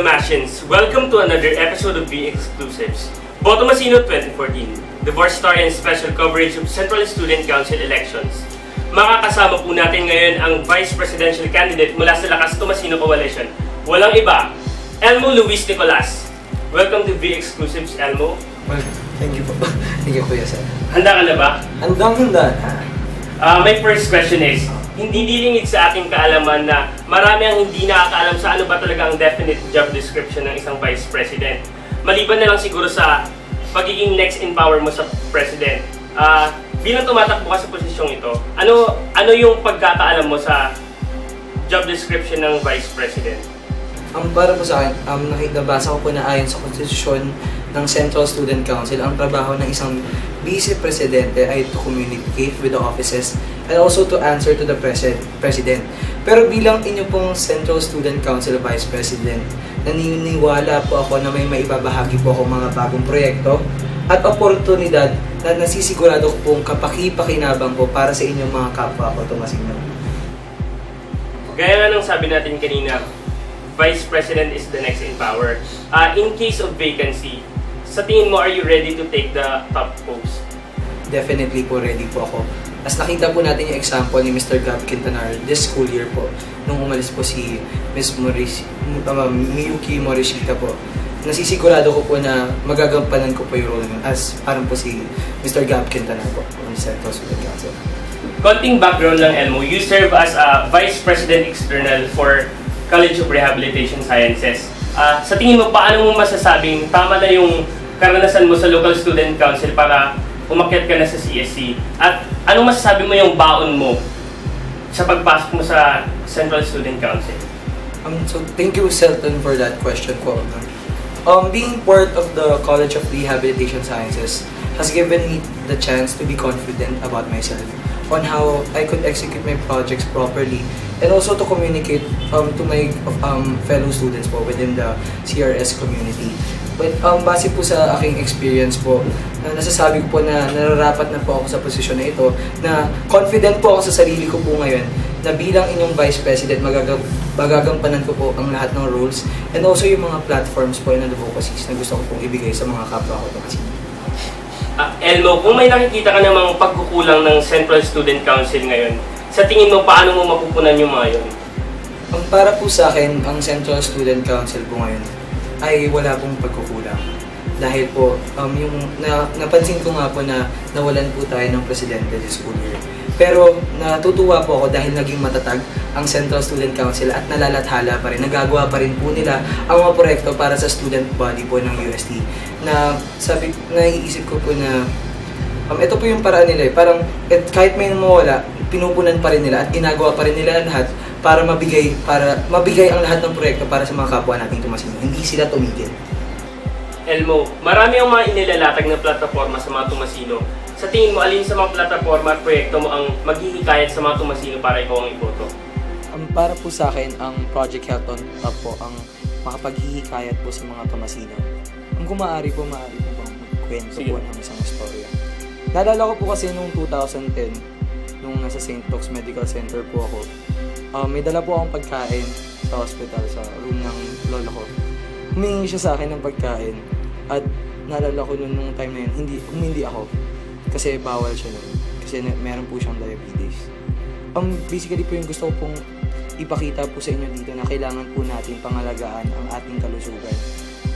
Dalmatians, welcome to another episode of V Exclusives. Boto Masino 2014, the Divorce Story and special coverage of Central Student Council elections. Makakasama po natin ngayon ang Vice Presidential Candidate mula sa Lakas Tomasino Coalition. Walang iba, Elmo Luis Nicolas. Welcome to V Exclusives, Elmo. Well, thank you po. Thank you, Kuya Sir. Handa ka na ba? Handang-handa. My first question is, hindi dilingid sa ating kaalaman na marami ang hindi nakakaalam sa ano ba talaga ang definite job description ng isang Vice President. Maliban na lang siguro sa pagiging next in power mo sa President. Bilang tumatakbo ka sa posisyong ito, ano yung pagkakaalam mo sa job description ng Vice President? Para po sa akin, nabasa ko po na ayon sa konstitusyon ng Central Student Council, ang trabaho ng isang Vice Presidente ay to communicate with the offices and also to answer to the President. Pero bilang inyo pong Central Student Council Vice President, naniniwala po ako na may maibabahagi po ako mga bagong proyekto at oportunidad na nasisigurado ko pong kapaki-pakinabang po para sa inyong mga kapwa ko Tomasino. Gaya nga nung sabi natin kanina, Vice President is the next in power. In case of vacancy, sa tingin mo, are you ready to take the top post? Definitely po, ready po ako. As nakita po natin yung example ni Mr. Gab Quintanar this school year po, nung umalis po si Ms. Miyuki Morishita po. Nasisigurado ko po na magagampanan ko po yung role as parang po si Mr. Gab Quintanar po ng Central Student Council. Konting background lang, Elmo. You serve as a Vice President External for College of Rehabilitation Sciences. Sa tingin mo, paano mo masasabing tama na yung karanasan mo sa local student council para umakyat ka na sa CSC? At anong masasabi mo yung baon mo sa pagpasok mo sa Central Student Council? So thank you, Selton, for that question po. Being part of the College of Rehabilitation Sciences has given me the chance to be confident about myself on how I could execute my projects properly and also to communicate to my fellow students po within the CRS community. But base po sa aking experience po, nasasabi ko po na nararapat na po ako sa posisyon na ito, na confident po ako sa sarili ko po ngayon na bilang inyong Vice President, magagampanan ko po ang lahat ng roles and also yung mga platforms po and advocacies na gusto ko pong ibigay sa mga kapwa ko kasi. Elmo, kung may nakikita ka namang pagkukulang ng Central Student Council ngayon, sa tingin mo, paano mo mapupunan yung mga yun? Para po sa akin, ang Central Student Council po ngayon ay wala pong pagkukulang. Dahil po, napansin ko nga po na nawalan po tayo ng presidente this school year. Pero natutuwa po ako dahil naging matatag ang Central Student Council at nalalathala pa rin, nagagawa pa rin po nila ang mga proyekto para sa student body po ng UST. Naiisip ko po na ito po yung paraan nila parang kahit may mawala, pinupunan pa rin nila at ginagawa pa rin nila lahat para mabigay ang lahat ng proyekto para sa mga kapwa nating Tomasino. Hindi sila tumigil. Elmo, marami ang mga inilalatag na plataforma sa mga Tomasino. Sa tingin mo, alin sa mga plataforma at proyekto mo ang maghihikayat sa mga Tomasino para ikaw ang iboto? Para po sa akin, ang Project Health on Top po ang makapaghihikayat po sa mga Tomasino. Kung maaari po bang kwento po ng isang istorya. Naalala ko po kasi noong 2010, nung nasa St. Luke's Medical Center po ako, may dala po akong pagkain sa hospital, sa room ng lola ko. Humingi siya sa akin ng pagkain at naalala ko nung time na yun, hindi ako. Kasi bawal siya nun. Kasi meron po siyang diabetes. Basically po yung gusto ko pong ipakita po sa inyo dito na kailangan po natin pangalagaan ang ating kalusugan.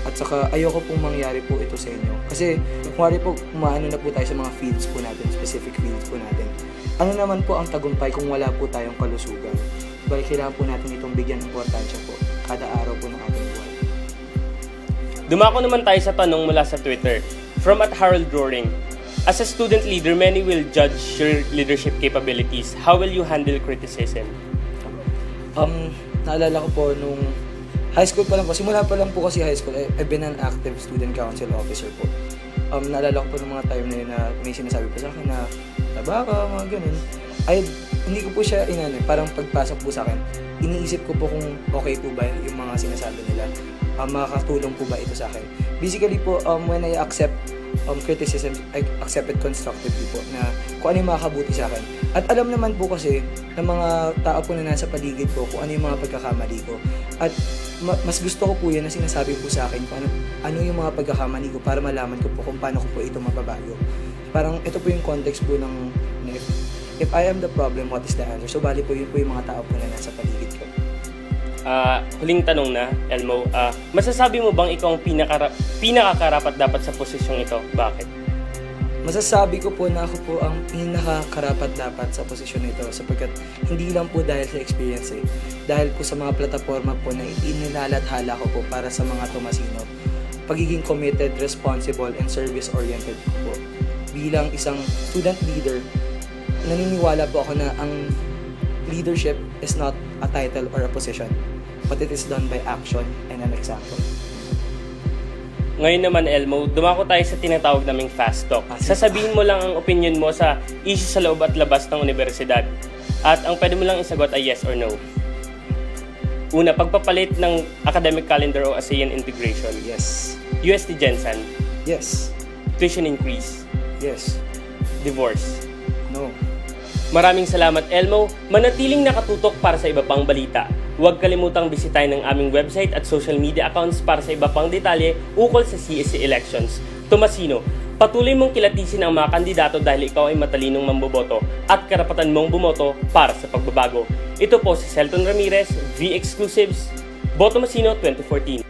At saka ayoko pong mangyari po ito sa inyo. Kasi kung po umaano na po tayo sa mga fields po natin, specific fields po natin. Ano naman po ang tagumpay kung wala po tayong kalusugan? Bali kailangan po natin itong bigyan ng importansya po kada araw po ng ating buhay. Dumako naman tayo sa tanong mula sa Twitter. From @Harold Roaring. As a student leader, many will judge your leadership capabilities. How will you handle criticism? Naalala ko po nung high school pa lang po, simula pa lang po kasi high school, I've been an active student council officer po. Naalala ko po ng mga time na yun na may sinasabi po sa akin na taba ka, mga ganun. Hindi ko po siya parang pagpasok po sa akin, iniisip ko po kung okay po ba yung mga sinasabi nila. Makakatulong po ba ito sa akin. Basically po, when I accept criticism, I accept it constructively po na kung ano yung makakabuti sa akin. At alam naman po kasi ng mga tao po na nasa paligid ko kung ano yung mga pagkakamali ko. At mas gusto ko po yan na sinasabi po sa akin kung ano yung mga pagkakamali ko para malaman ko po kung paano ko po ito mababago. Parang ito po yung context po ng if I am the problem, what is the answer? So bali po yun po yung mga tao po na nasa paligid ko. Huling tanong na, Elmo, masasabi mo bang ikaw ang pinakakarapat dapat sa posisyong ito? Bakit? Masasabi ko po na ako po ang pinakakarapat dapat sa posisyon nito sapagkat hindi lang po dahil sa experience dahil po sa mga plataforma po na inilalathala ko po para sa mga Tomasino, pagiging committed, responsible, and service-oriented ko po. Bilang isang student leader, naniniwala po ako na ang leadership is not a title or a position, but it is done by action and an example. Ngayon naman, Elmo, dumako tayo sa tinatawag naming fast talk. Sasabihin mo lang ang opinion mo sa issue sa loob at labas ng universidad. At ang pwede mo lang isagot ay yes or no. Una, pagpapalit ng academic calendar o ASEAN integration. Yes. UST Gensan. Yes. Tuition increase. Yes. Divorce. No. Maraming salamat, Elmo. Manatiling nakatutok para sa iba pang balita. Huwag kalimutang bisitahin ang aming website at social media accounts para sa iba pang detalye ukol sa CSE elections. Tomasino, patuloy mong kilatisin ang mga kandidato dahil ikaw ay matalinong mamboboto at karapatan mong bumoto para sa pagbabago. Ito po si Celton Ramirez, V Exclusives, Boto Masino 2014.